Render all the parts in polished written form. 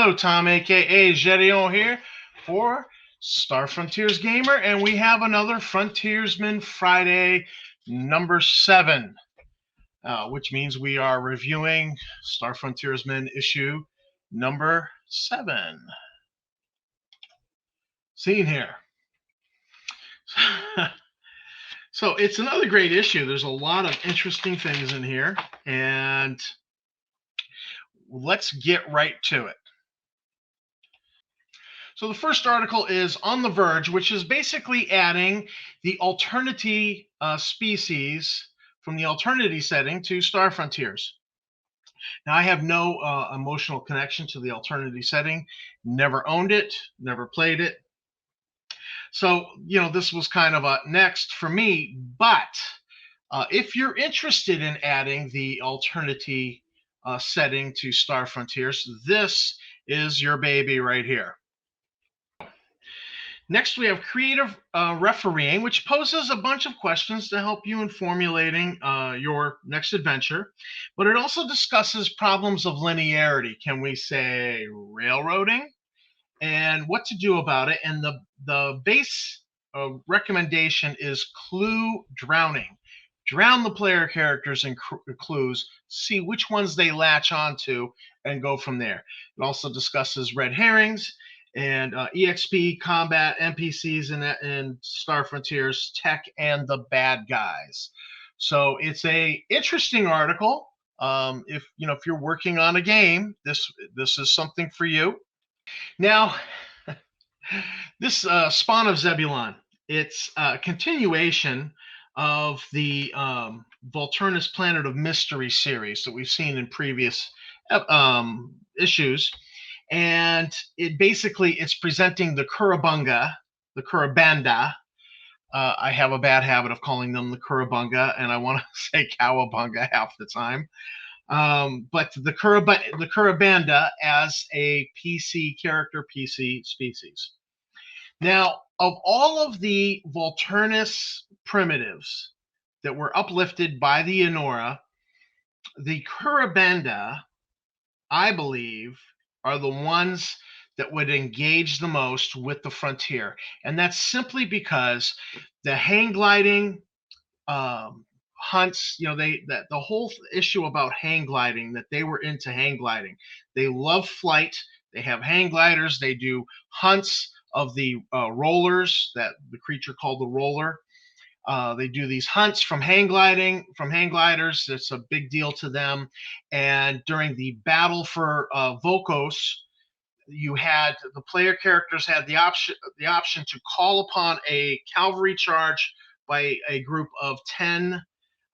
Hello, Tom, aka Gedeon here for Star Frontiers Gamer, and we have another Frontiersman Friday number 7, which means we are reviewing Star Frontiersman issue number 7. Seen here. So it's another great issue. There's a lot of interesting things in here, and let's get right to it. So the first article is on the Verge, which is basically adding the Alternity species from the Alternity setting to Star Frontiers. Now, I have no emotional connection to the Alternity setting, never owned it, never played it. So, this was kind of a next for me. But if you're interested in adding the Alternity setting to Star Frontiers, this is your baby right here. Next, we have creative refereeing, which poses a bunch of questions to help you in formulating your next adventure. But it also discusses problems of linearity. Can we say railroading? And what to do about it. And the base recommendation is clue drowning. Drown the player characters in clues, see which ones they latch onto, and go from there. It also discusses red herrings and EXP, combat, NPCs in Star Frontiers, tech, and the bad guys. So it's a interesting article. If you're working on a game, this is something for you. Now, this Spawn of Zebulon, it's a continuation of the Volturnus Planet of Mystery series that we've seen in previous issues. And it's presenting the Kurabanda. I have a bad habit of calling them the Kurabanda, and I want to say Cowabunga half the time. But the Kurabanda as a PC character, PC species. Now, of all of the Volturnus primitives that were uplifted by the Enora, the Kurabanda, I believe, are the ones that would engage the most with the frontier. And that's simply because the hang gliding hunts, the whole issue about hang gliding, that they were into hang gliding. They love flight. They have hang gliders. They do hunts of the rollers, that the creature called the roller. They do these hunts from hang gliders. It's a big deal to them. And during the battle for Vokos, the player characters had the option to call upon a cavalry charge by a group of 10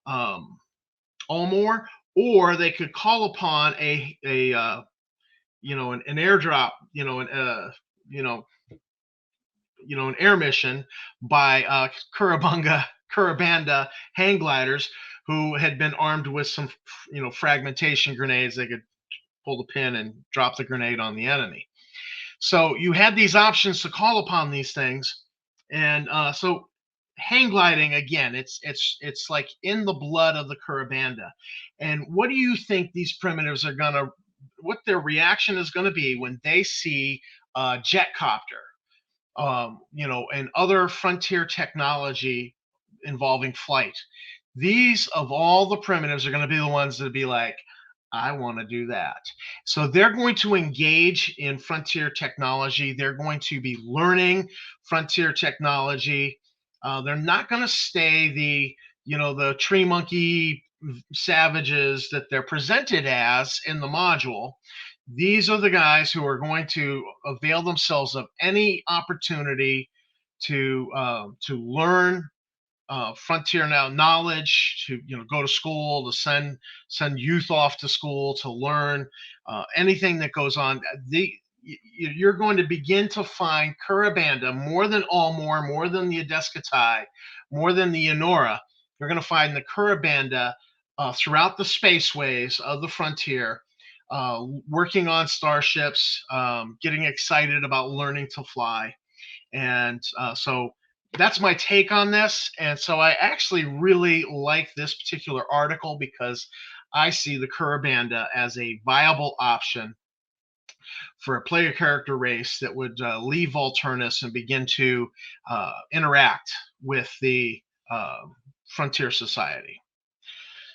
or more, or they could call upon an airdrop, an air mission by Kurabanda hang gliders who had been armed with some, fragmentation grenades. They could pull the pin and drop the grenade on the enemy. So you had these options to call upon these things, and so hang gliding, again, it's like in the blood of the Kurabanda. And what do you think these primitives what their reaction is gonna be when they see a jetcopter, and other frontier technology involving flight? These, of all the primitives, are going to be the ones that be like, I want to do that. So they're going to engage in frontier technology. They're going to be learning frontier technology. They're not going to stay the tree monkey savages that they're presented as in the module. These are the guys who are going to avail themselves of any opportunity to learn frontier knowledge, to go to school, to send youth off to school to learn anything that goes on. You're going to begin to find Kurabanda more than Allmore, more than the Adescatai, more than the Enora. You're going to find the Kurabanda throughout the spaceways of the frontier, working on starships, getting excited about learning to fly. And so that's my take on this. And so I actually really like this particular article because I see the Kurabanda as a viable option for a player character race that would leave Volturnus and begin to interact with the Frontier Society.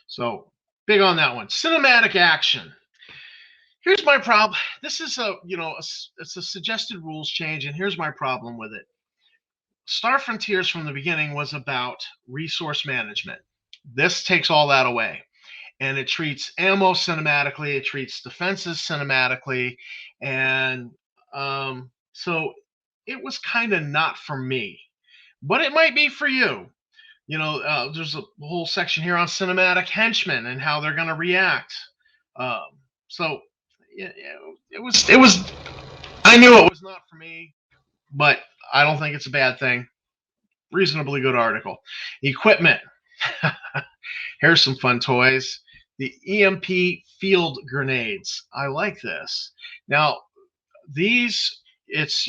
So big on that one. Cinematic action. Here's my problem. This is it's a suggested rules change, and here's my problem with it. Star Frontiers from the beginning was about resource management. This takes all that away, and it treats ammo cinematically, it treats defenses cinematically, and so it was kind of not for me, but it might be for you. There's a whole section here on cinematic henchmen and how they're going to react. Um, so it was. I knew it was not for me, but I don't think it's a bad thing. Reasonably good article. Equipment. Here's some fun toys. The EMP field grenades. I like this. Now, these it's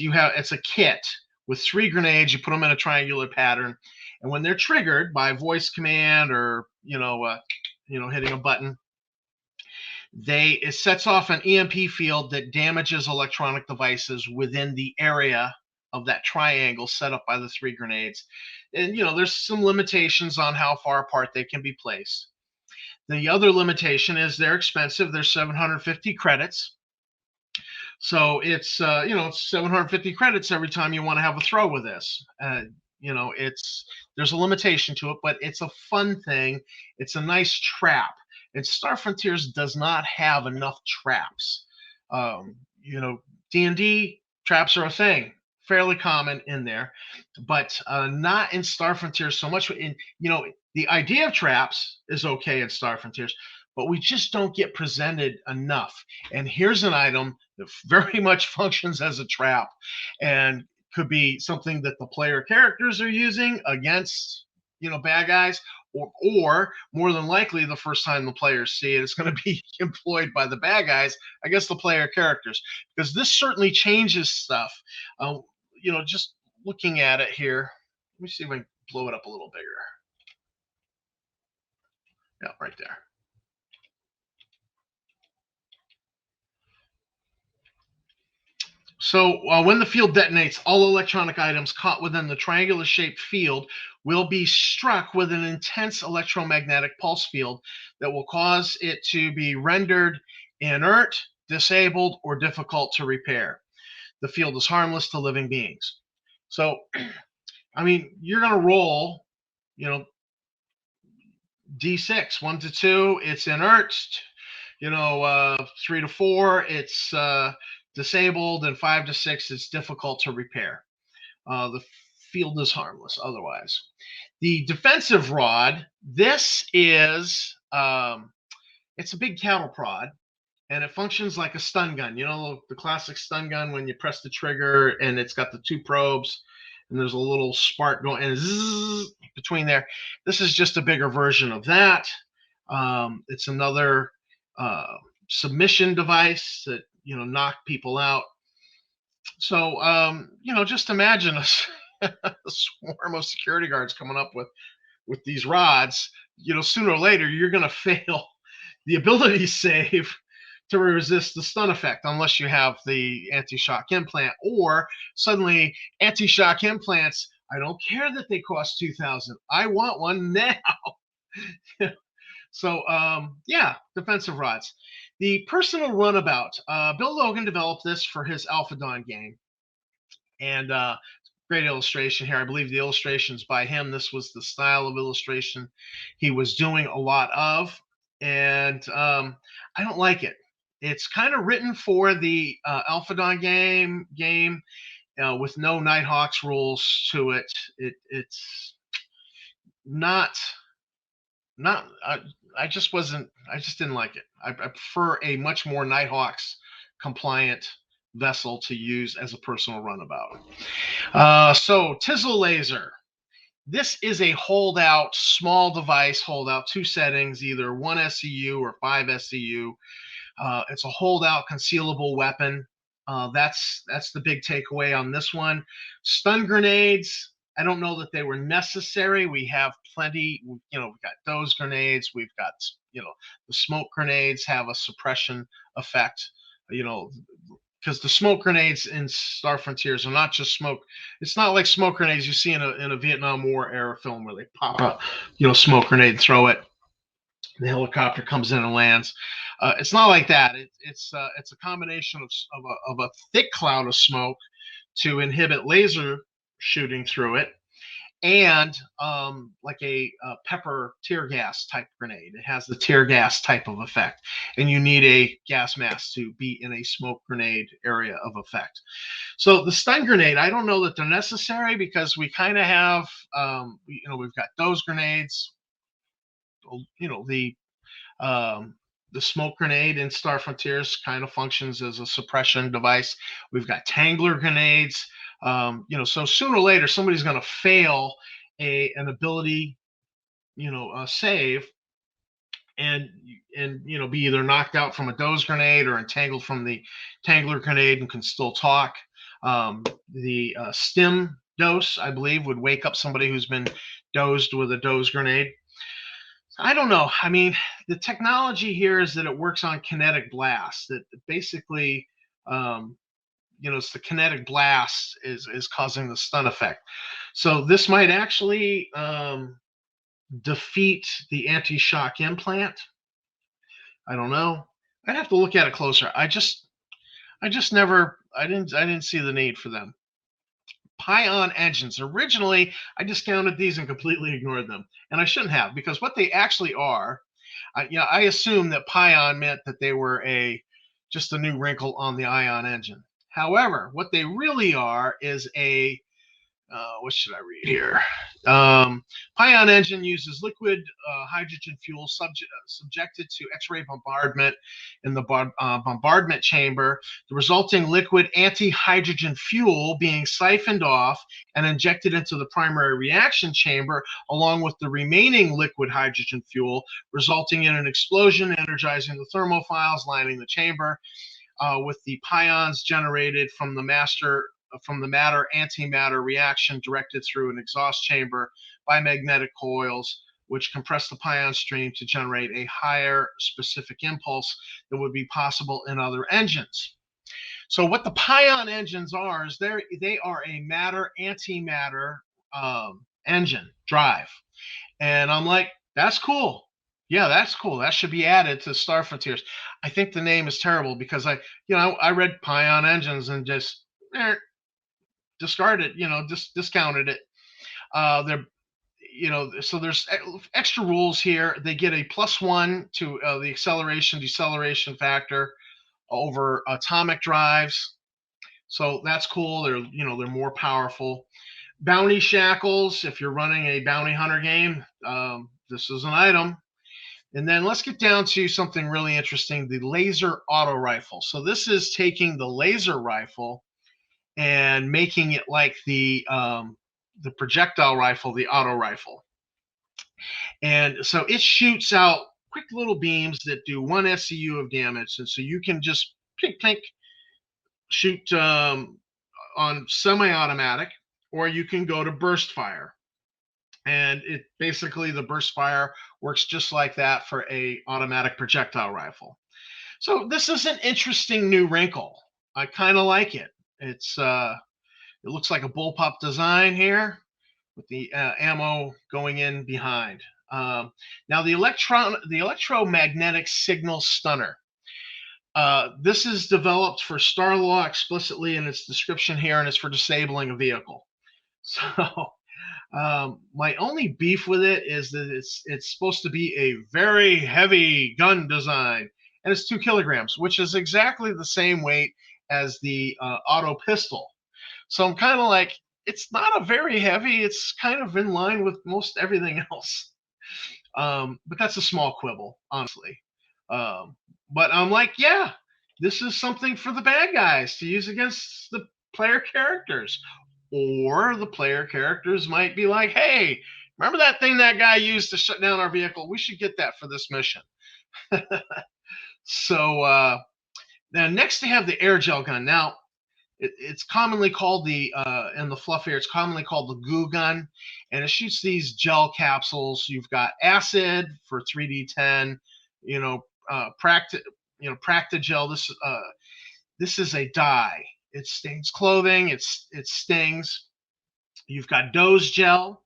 a kit with 3 grenades. You put them in a triangular pattern, and when they're triggered by voice command or hitting a button, it sets off an EMP field that damages electronic devices within the area of that triangle set up by the 3 grenades. And there's some limitations on how far apart they can be placed. The other limitation is they're expensive. They're 750 credits. So it's 750 credits every time you want to have a throw with this. There's a limitation to it, but it's a fun thing. It's a nice trap. And Star Frontiers does not have enough traps. D&D traps are a thing, fairly common in there, but not in Star Frontiers so much. The idea of traps is okay in Star Frontiers, but we just don't get presented enough. And here's an item that very much functions as a trap and could be something that the player characters are using against bad guys, or more than likely the first time the players see it, it's going to be employed by the bad guys against the player characters, because this certainly changes stuff. Just looking at it here, let me see if I can blow it up a little bigger. Yeah, right there. So when the field detonates, all electronic items caught within the triangular-shaped field will be struck with an intense electromagnetic pulse field that will cause it to be rendered inert, disabled, or difficult to repair. The field is harmless to living beings. So, you're going to roll, D6, 1 to 2, it's inert. 3 to 4, it's disabled, and 5 to 6, it's difficult to repair. The field is harmless otherwise. The defensive rod, this is it's a big cattle prod, and it functions like a stun gun. The classic stun gun when you press the trigger and it's got the 2 probes and there's a little spark going and zzz between there. This is just a bigger version of that. It's another submission device that knock people out. So just imagine a swarm of security guards coming up with these rods. Sooner or later you're going to fail the ability save to resist the stun effect, unless you have the anti-shock implant, or suddenly anti-shock implants, I don't care that they cost $2,000, I want one now. So defensive rods. The personal runabout. Bill Logan developed this for his Alpha Dawn game, and great illustration here. I believe the illustration's by him. This was the style of illustration he was doing a lot of, and I don't like it. It's kind of written for the Alpha Dawn game with no Nighthawks rules to it. It's not. I just didn't like it. I prefer a much more Nighthawks compliant vessel to use as a personal runabout. So Tizzle Laser. This is a holdout, small device holdout, 2 settings, either 1 SCU or 5 SCU. It's a holdout concealable weapon. That's the big takeaway on this one. Stun grenades, I don't know that they were necessary. We have plenty, we've got those grenades. We've got, the smoke grenades have a suppression effect. because the smoke grenades in Star Frontiers are not just smoke. It's not like smoke grenades you see in a Vietnam War era film where they pop a smoke grenade and throw it. The helicopter comes in and lands. It's not like that. It's a combination of a thick cloud of smoke to inhibit laser shooting through it, and like a pepper tear gas type grenade. It has the tear gas type of effect, and you need a gas mask to be in a smoke grenade area of effect. So the stun grenade, I don't know that they're necessary because we kind of have, we've got those grenades. The smoke grenade in Star Frontiers kind of functions as a suppression device. We've got Tangler grenades. So sooner or later somebody's going to fail an ability, save, and be either knocked out from a doze grenade or entangled from the Tangler grenade and can still talk. The stim dose, I believe, would wake up somebody who's been dozed with a doze grenade. I don't know. I mean, the technology here is that it works on kinetic blast. That basically, it's the kinetic blast is causing the stun effect. So this might actually defeat the anti-shock implant. I don't know. I'd have to look at it closer. I didn't see the need for them. Pion engines. Originally, I discounted these and completely ignored them, and I shouldn't have, because what they actually are, I assumed that Pion meant that they were just a new wrinkle on the Ion engine. However, what they really are is what should I read here? Pion engine uses liquid hydrogen fuel subjected to X-ray bombardment in the bombardment chamber, the resulting liquid anti-hydrogen fuel being siphoned off and injected into the primary reaction chamber, along with the remaining liquid hydrogen fuel, resulting in an explosion, energizing the thermophiles lining the chamber, with the pions generated from the matter antimatter reaction directed through an exhaust chamber by magnetic coils, which compress the pion stream to generate a higher specific impulse than would be possible in other engines. So what the pion engines are is they are a matter antimatter engine drive, and I'm like, that's cool. Yeah, that's cool. That should be added to Star Frontiers. I think the name is terrible because I read pion engines and just discarded, discounted it. They're, so there's extra rules here. They get a +1 to the acceleration deceleration factor over atomic drives. So that's cool. They're more powerful. Bounty shackles. If you're running a bounty hunter game, this is an item. And then let's get down to something really interesting, the laser auto rifle. So this is taking the laser rifle and making it like the projectile rifle, the auto rifle. And so it shoots out quick little beams that do 1 SCU of damage. And so you can just pink, shoot on semi-automatic, or you can go to burst fire. And it basically, the burst fire works just like that for a automatic projectile rifle. So this is an interesting new wrinkle. I kind of like it. It looks like a bullpup design here with the ammo going in behind. Now the electromagnetic signal stunner. This is developed for Star Law explicitly in its description here, and it's for disabling a vehicle. So my only beef with it is that it's supposed to be a very heavy gun design, and it's 2 kilograms, which is exactly the same weight as the auto pistol. So I'm kind of like, it's not a very heavy. It's kind of in line with most everything else. But that's a small quibble, honestly. But I'm like, yeah, this is something for the bad guys to use against the player characters. Or the player characters might be like, hey, remember that thing that guy used to shut down our vehicle? We should get that for this mission. So then next they have the air gel gun. Now, it's commonly called in the fluff here, it's commonly called the goo gun, and it shoots these gel capsules. You've got acid for 3D10, Practigel. this is a dye. It stains clothing. It stings. You've got dose gel,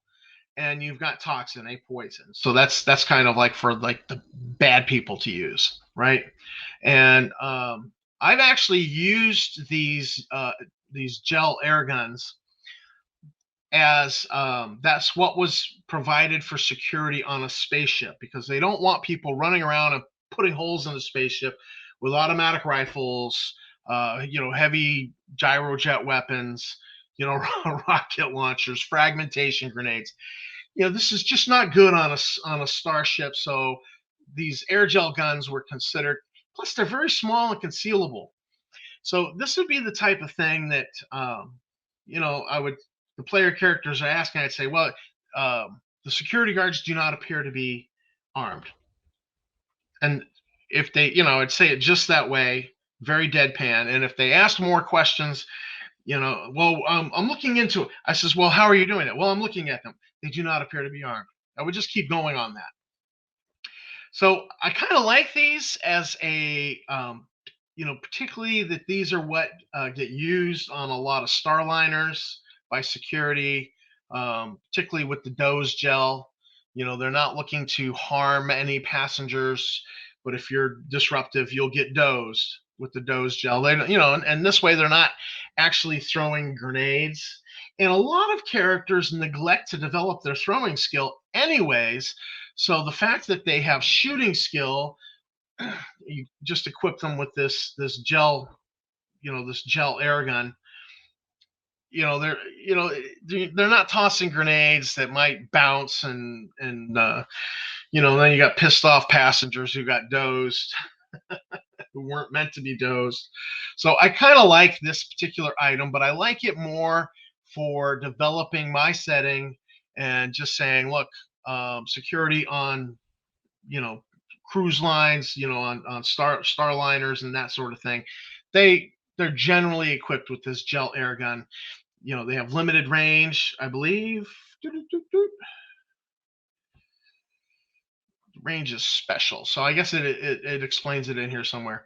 and you've got toxin, a poison. So that's kind of like for like the bad people to use, right? And I've actually used these gel air guns as that's what was provided for security on a spaceship, because they don't want people running around and putting holes in the spaceship with automatic rifles, heavy gyrojet weapons, rocket launchers, fragmentation grenades. This is just not good on a starship. So these air gel guns were considered. Plus, they're very small and concealable. So this would be the type of thing that I would. The player characters are asking. I'd say, well, the security guards do not appear to be armed, and if they, I'd say it just that way, very deadpan. And if they asked more questions, I'm looking into it. I says, well, how are you doing it? Well, I'm looking at them. They do not appear to be armed. I would just keep going on that. So I kind of like these as a, particularly that these are what get used on a lot of starliners by security, particularly with the dose gel. They're not looking to harm any passengers, but if you're disruptive, you'll get dosed with the dose gel. They, and this way they're not actually throwing grenades. And a lot of characters neglect to develop their throwing skill anyways. So the fact that they have shooting skill, you just equip them with this gel, this gel air gun. They're not tossing grenades that might bounce and then you got pissed off passengers who got dosed who weren't meant to be dosed. So I kind of like this particular item, but I like it more for developing my setting and just saying, look, security on, cruise lines, on starliners and that sort of thing. They're generally equipped with this gel air gun. They have limited range, I believe. Range is special, so I guess it explains it in here somewhere.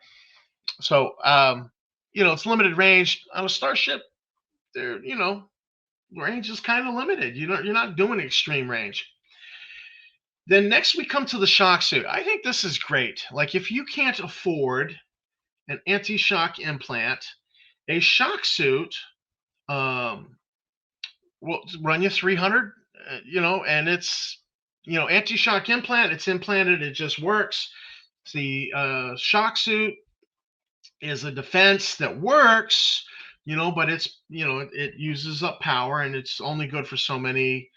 So it's limited range on a starship. There, range is kind of limited. You're not doing extreme range. Then next we come to the shock suit. I think this is great. Like if you can't afford an anti-shock implant, a shock suit will run you 300. And it's anti-shock implant. It's implanted. It just works. The shock suit is a defense that works, but it's it uses up power, and it's only good for so many,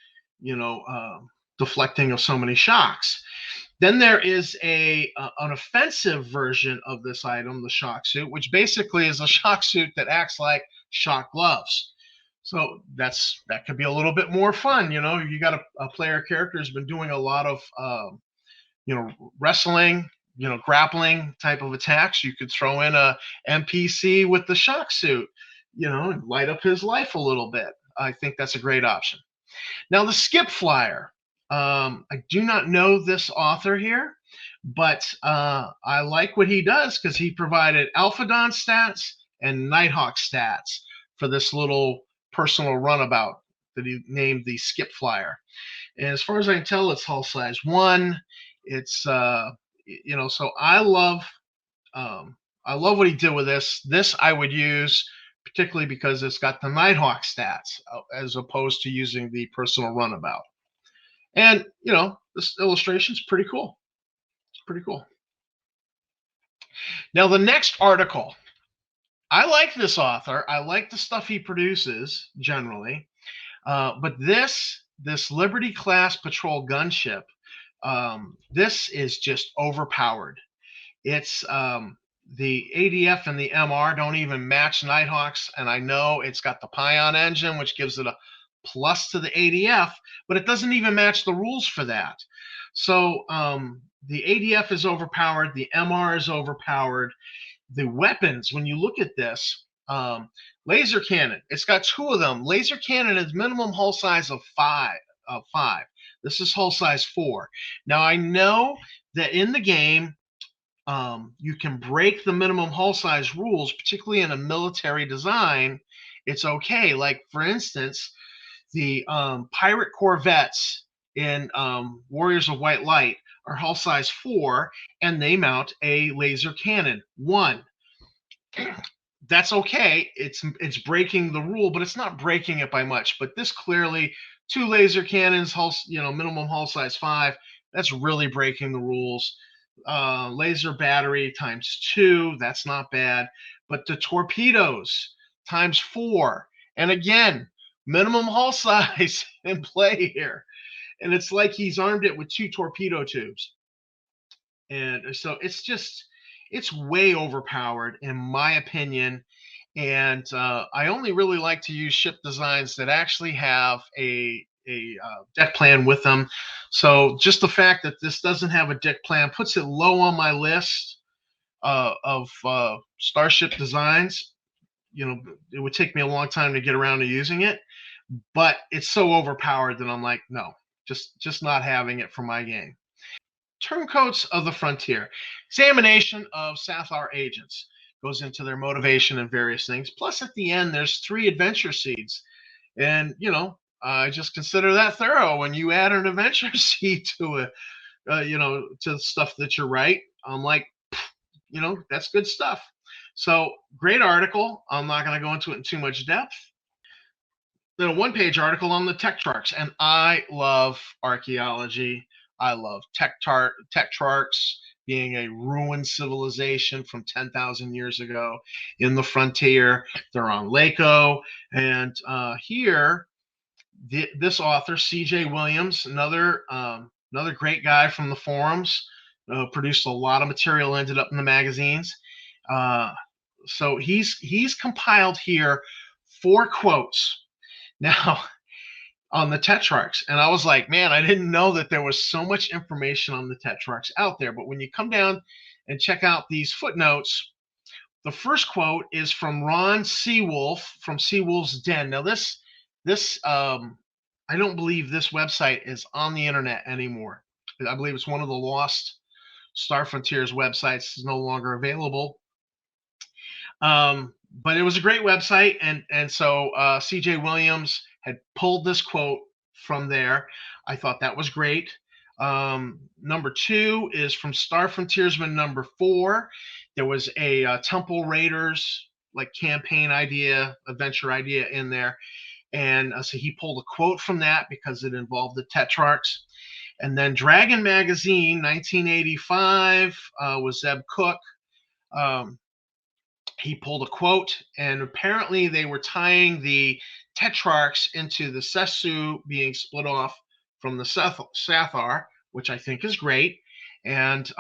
deflecting of so many shocks. Then there is an offensive version of this item, the shock suit, which basically is a shock suit that acts like shock gloves. So that could be a little bit more fun. You got a player character who's been doing a lot of wrestling, grappling type of attacks. You could throw in a NPC with the shock suit, and light up his life a little bit. I think that's a great option. Now the skip flyer. I do not know this author here, but I like what he does because he provided Alpha Dawn stats and Nighthawk stats for this little personal runabout that he named the skip flyer. And as far as I can tell, it's hull size 1. It's so I love what he did with this. This I would use particularly because it's got the Nighthawk stats as opposed to using the personal runabout. And this illustration's pretty cool. It's pretty cool. Now the next article, I like this author. I like the stuff he produces generally, but this Liberty class patrol gunship, this is just overpowered. It's the ADF and the MR don't even match Nighthawks, and I know it's got the Pion engine, which gives it a plus to the ADF, but it doesn't even match the rules for that. So the ADF is overpowered, the MR is overpowered. The weapons, when you look at this, laser cannon, it's got 2 of them. Laser cannon is minimum hull size of 5. This is hull size 4. Now I know that in the game, you can break the minimum hull size rules, particularly in a military design. It's okay. Like, for instance, the pirate corvettes in Warriors of White Light are hull size 4, and they mount a laser cannon 1. That's okay. It's breaking the rule, but it's not breaking it by much. But this clearly, 2 laser cannons, hull, minimum hull size 5. That's really breaking the rules. Laser battery times 2. That's not bad. But the torpedoes times 4, and again, minimum hull size in play here. And it's like he's armed it with 2 torpedo tubes. And so it's way overpowered in my opinion. And I only really like to use ship designs that actually have a deck plan with them. So just the fact that this doesn't have a deck plan puts it low on my list of starship designs. It would take me a long time to get around to using it, but it's so overpowered that I'm like, no, just not having it for my game. Turncoats of the Frontier. Examination of Sathar agents goes into their motivation and various things. Plus, at the end, there's 3 adventure seeds. And, I just consider that thorough. When you add an adventure seed to it, to stuff that you write, I'm like, that's good stuff. So, great article. I'm not going to go into it in too much depth. Then a 1-page article on the Tetrarchs. And I love archaeology. I love Tetrarchs being a ruined civilization from 10,000 years ago in the frontier. They're on Lako. And here, this author, C.J. Williams, another great guy from the forums, produced a lot of material, ended up in the magazines. So he's compiled here 4 quotes. Now, on the Tetrarchs. And I was like, man, I didn't know that there was so much information on the Tetrarchs out there. But when you come down and check out these footnotes, the first quote is from Ron Seawolf from Seawolf's Den. Now, this I don't believe this website is on the internet anymore. I believe it's one of the lost Star Frontiers websites. Is no longer available. But it was a great website, and so C.J. Williams had pulled this quote from there. I thought that was great. Number 2 is from Star Frontiersman number 4. There was a Temple Raiders campaign idea, adventure idea in there, and so he pulled a quote from that because it involved the Tetrarchs. And then Dragon Magazine, 1985, was Zeb Cook. He pulled a quote, and apparently they were tying the Tetrarchs into the Sesu being split off from the Sathar, which I think is great. And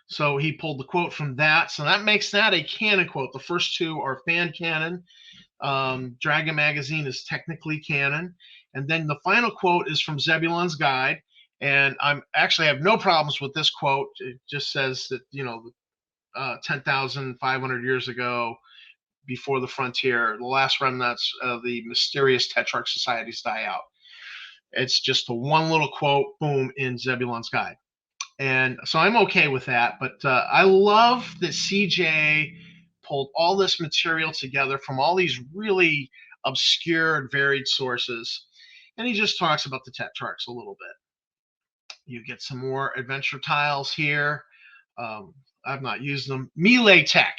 so he pulled the quote from that. So that makes that a canon quote. The first 2 are fan canon. Dragon Magazine is technically canon. And then the final quote is from Zebulon's Guide. And I have no problems with this quote. It just says that, 10,500 years ago, before the frontier, the last remnants of the mysterious Tetrarch societies die out. It's just a one little quote, boom, in Zebulon's Guide. And so I'm okay with that. But I love that CJ pulled all this material together from all these really obscure, varied sources. And he just talks about the Tetrarchs a little bit. You get some more adventure tiles here. I've not used them. Melee tech.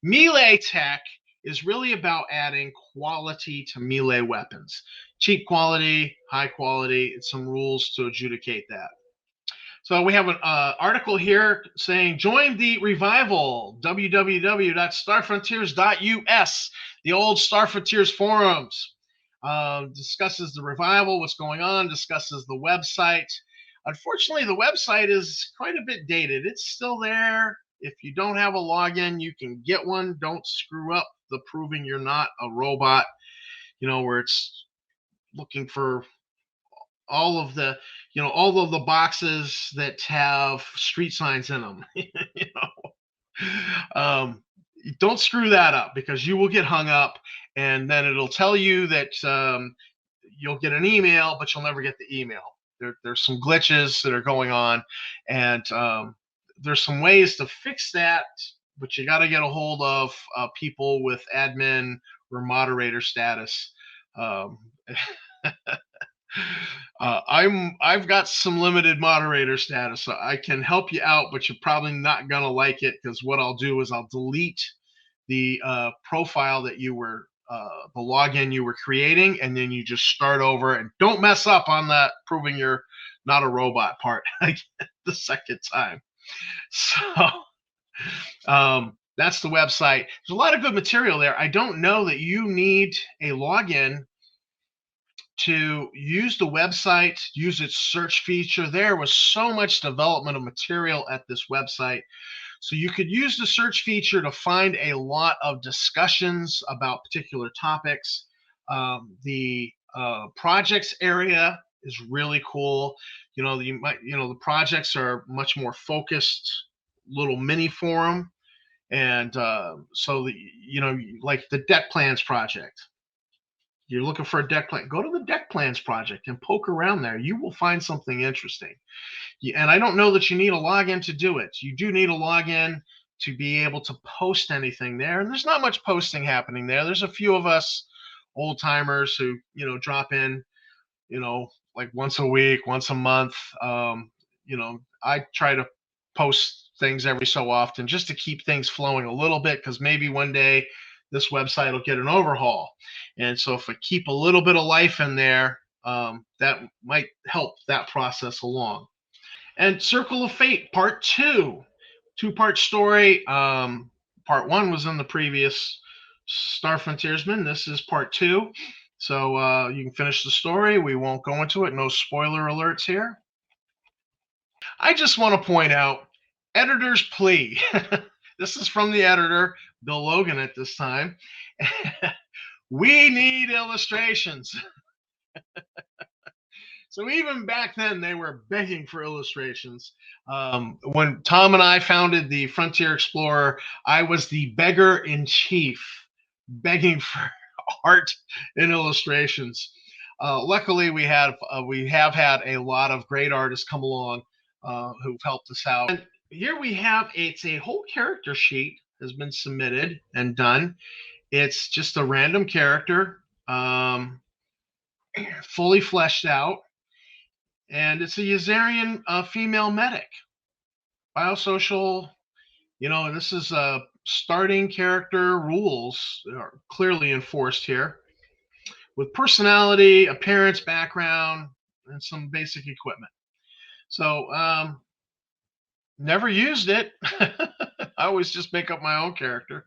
Melee tech is really about adding quality to melee weapons. Cheap quality, high quality, and some rules to adjudicate that. So we have an article here saying, join the revival, www.starfrontiers.us, the old Star Frontiers forums. Discusses the revival, what's going on, discusses the website. Unfortunately, the website is quite a bit dated. It's still there. If you don't have a login, you can get one. Don't screw up the proving you're not a robot, where it's looking for all of the boxes that have street signs in them. Don't screw that up, because you will get hung up, and then it'll tell you that you'll get an email, but you'll never get the email. There's some glitches that are going on, and there's some ways to fix that, but you got to get a hold of people with admin or moderator status. Um, I've got some limited moderator status, so I can help you out, but you're probably not gonna like it, because what I'll do is I'll delete the profile that you were the login you were creating, and then you just start over, and don't mess up on that proving you're not a robot part the second time. So that's the website. There's a lot of good material there. I don't know that you need a login to use the website, use its search feature. There was so much development of material at this website. So you could use the search feature to find a lot of discussions about particular topics. The projects area is really cool. The projects are much more focused, little mini forum. And like the deck plans project. You're looking for a deck plan, go to the deck plans project and poke around there. You will find something interesting. And I don't know that you need a login to do it. You do need a login to be able to post anything there. And there's not much posting happening there. There's a few of us old timers who, drop in, like once a week, once a month. I try to post things every so often just to keep things flowing a little bit, because maybe one day this website will get an overhaul. And so if I keep a little bit of life in there, that might help that process along. And Circle of Fate Part 2, two-part story. Part 1 was in the previous Star Frontiersman. This is Part 2. So you can finish the story. We won't go into it. No spoiler alerts here. I just want to point out editor's plea. This is from the editor, Bill Logan, at this time. We need illustrations. So even back then, they were begging for illustrations. When Tom and I founded the Frontier Explorer, I was the beggar in chief, begging for art and illustrations. Luckily, we have had a lot of great artists come along who've helped us out. And here we have it's a whole character sheet has been submitted and done. It's just a random character, fully fleshed out. And it's a Yazarian female medic. Biosocial, this is starting character rules are clearly enforced here, with personality, appearance, background, and some basic equipment. So never used it. I always just make up my own character.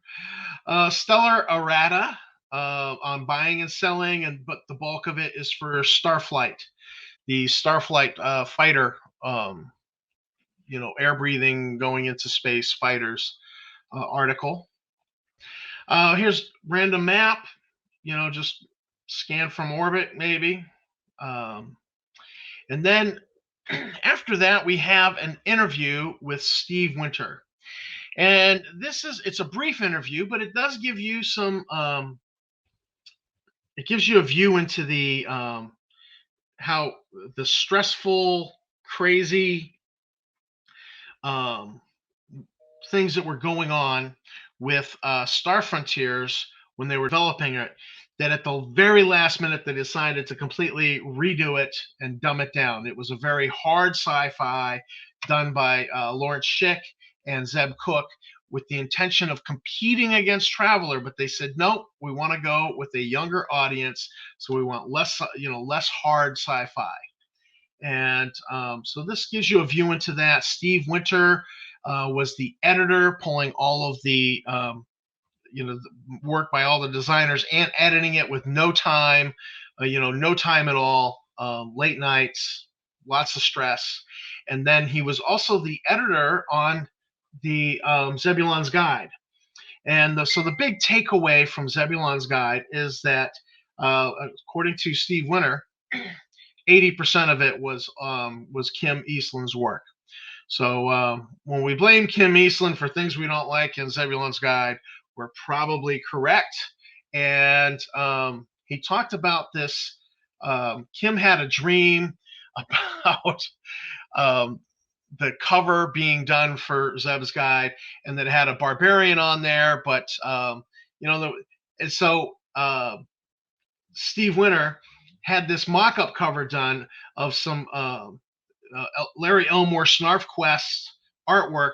Stellar errata on buying and selling, but the bulk of it is for Starflight. The Starflight fighter, air breathing, going into space fighters article. Here's random map, just scan from orbit maybe. And then after that, we have an interview with Steve Winter. And it's a brief interview, but it does give you some, it gives you a view into the, how the stressful, crazy things that were going on with Star Frontiers when they were developing it, that at the very last minute they decided to completely redo it and dumb it down. It was a very hard sci-fi done by Lawrence Schick and Zeb Cook with the intention of competing against Traveler, but they said, nope, we want to go with a younger audience, so we want less hard sci-fi. And so this gives you a view into that. Steve Winter was the editor, pulling all of the work by all the designers and editing it with no time, no time at all, late nights, lots of stress. And then he was also the editor on the Zebulon's Guide. And so the big takeaway from Zebulon's Guide is that, according to Steve Winter, 80% of it was Kim Eastland's work. So when we blame Kim Eastland for things we don't like in Zebulon's Guide, we're probably correct. And he talked about this. Kim had a dream about the cover being done for Zeb's Guide, and that had a barbarian on there, but you know, and so Steve Winter had this mock-up cover done of some Larry Elmore Snarf Quest artwork,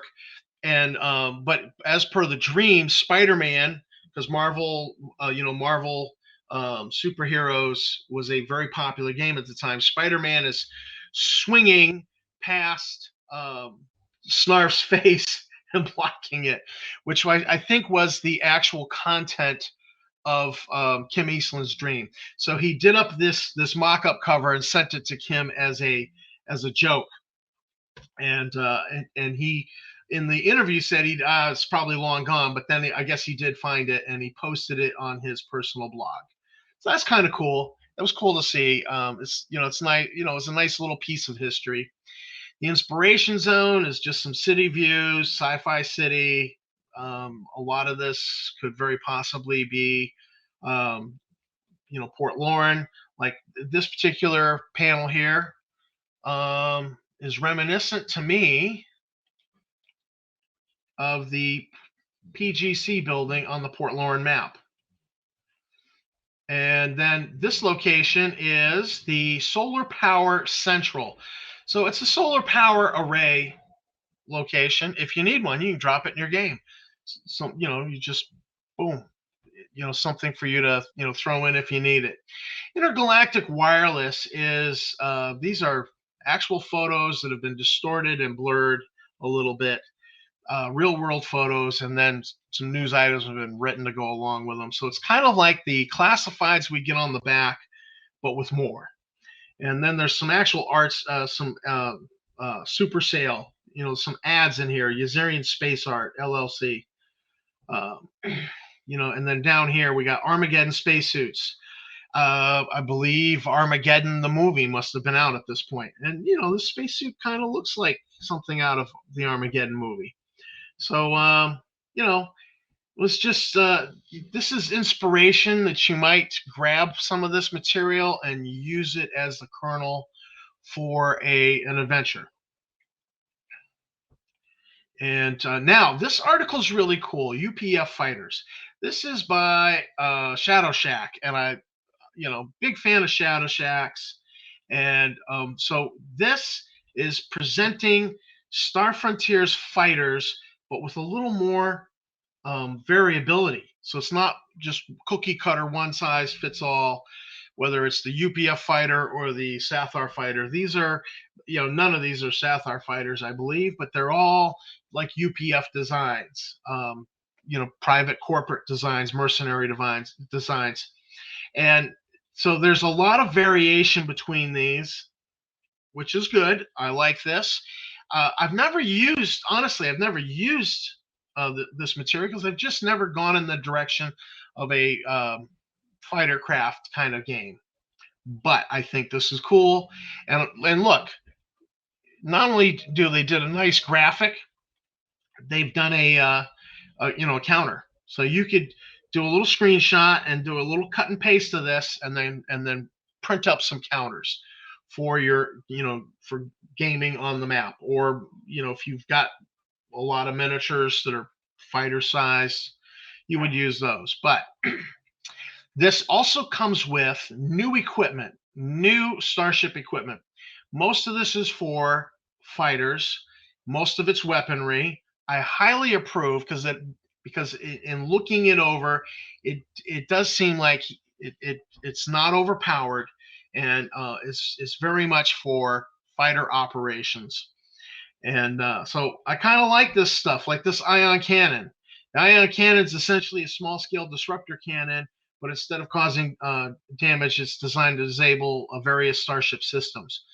and but as per the dream, Spider-Man, because Marvel, Marvel superheroes was a very popular game at the time. Spider-Man is swinging past Snarf's face and blocking it, which I think was the actual content of Kim Eastland's dream. So he did up this mock-up cover and sent it to Kim as a joke, and he in the interview said it's probably long gone, but then I guess he did find it and he posted it on his personal blog. So that's kind of cool. That was cool to see. It's nice. It's a nice little piece of history. The inspiration zone is just some city views, sci-fi city. A lot of this could very possibly be, Port Lauren. Like this particular panel here is reminiscent to me of the PGC building on the Port Lauren map. And then this location is the Solar Power Central. So it's a solar power array location. If you need one, you can drop it in your game. So, you just, boom, something for you to, throw in if you need it. Intergalactic Wireless is, these are actual photos that have been distorted and blurred a little bit. Real world photos, and then some news items have been written to go along with them. So it's kind of like the classifieds we get on the back, but with more. And then there's some actual arts, some super sale, some ads in here, Yazarian Space Art, LLC. And then down here we got Armageddon spacesuits. I believe Armageddon, the movie, must have been out at this point. And, the spacesuit kind of looks like something out of the Armageddon movie. So, it was just, this is inspiration that you might grab some of this material and use it as the kernel for an adventure. And now this article is really cool. UPF Fighters. This is by Shadow Shack, and I, big fan of Shadow Shacks. And so this is presenting Star Frontiers Fighters, but with a little more variability. So it's not just cookie cutter, one size fits all, whether it's the UPF fighter or the Sathar fighter. These are, none of these are Sathar fighters, I believe, but they're all like UPF designs, private corporate designs, mercenary designs. And so there's a lot of variation between these, which is good. I like this. I've never used this material because I've just never gone in the direction of a fighter craft kind of game. But I think this is cool. And look, not only do they did a nice graphic, they've done a counter. So you could do a little screenshot and do a little cut and paste of this, and then print up some counters for your, for gaming on the map. Or, if you've got a lot of miniatures that are fighter size, you would use those. But this also comes with new equipment, new Starship equipment. Most of this is for fighters. Most of it's weaponry. I highly approve because in looking it over, it does seem like it's not overpowered, and it's very much for fighter operations. And so I kind of like this stuff, like this ion cannon. The ion cannon is essentially a small-scale disruptor cannon, but instead of causing damage, it's designed to disable various Starship systems.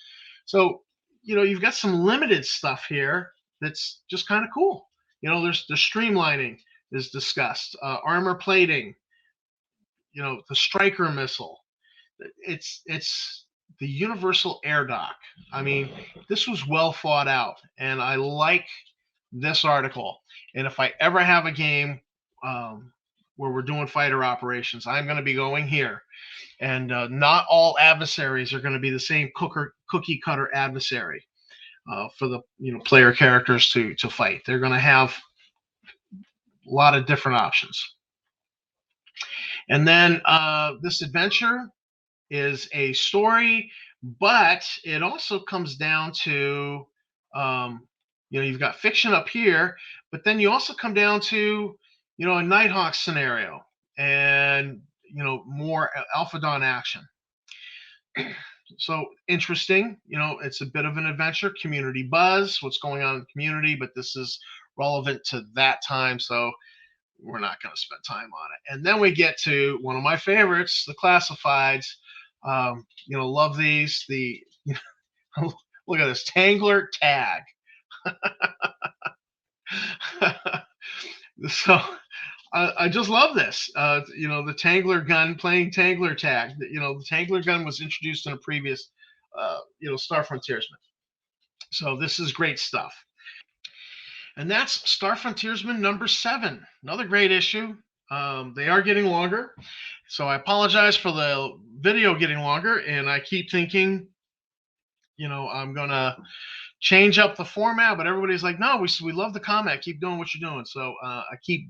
So, you've got some limited stuff here that's just kind of cool. There's the streamlining is discussed, armor plating, the Striker missile. It's the universal air dock. I mean, this was well thought out, and I like this article. And if I ever have a game where we're doing fighter operations, I'm going to be going here. And not all adversaries are going to be the same cookie cutter adversary. for the player characters to fight. They're going to have a lot of different options. And then this adventure is a story, but it also comes down to you've got fiction up here, but then you also come down to a Nighthawk scenario and more Alpha Dawn action. So interesting. It's a bit of an adventure, community buzz, what's going on in the community, but this is relevant to that time, so we're not going to spend time on it. And then we get to one of my favorites, the classifieds. Love these. Look at this Tangler tag. So I just love this. The Tangler gun, playing Tangler tag. The Tangler gun was introduced in a previous, Star Frontiersman. So this is great stuff. And that's Star Frontiersman number 7. Another great issue. They are getting longer. So I apologize for the video getting longer. And I keep thinking, I'm going to change up the format. But everybody's like, no, we love the comic. Keep doing what you're doing. So I keep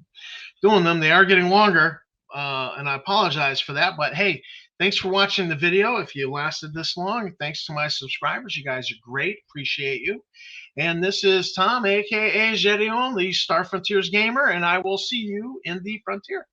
doing them. They are getting longer. And I apologize for that. But hey, thanks for watching the video. If you lasted this long, thanks to my subscribers. You guys are great. Appreciate you. And this is Tom, a.k.a. Gedeon, the Star Frontiers Gamer, and I will see you in the frontier.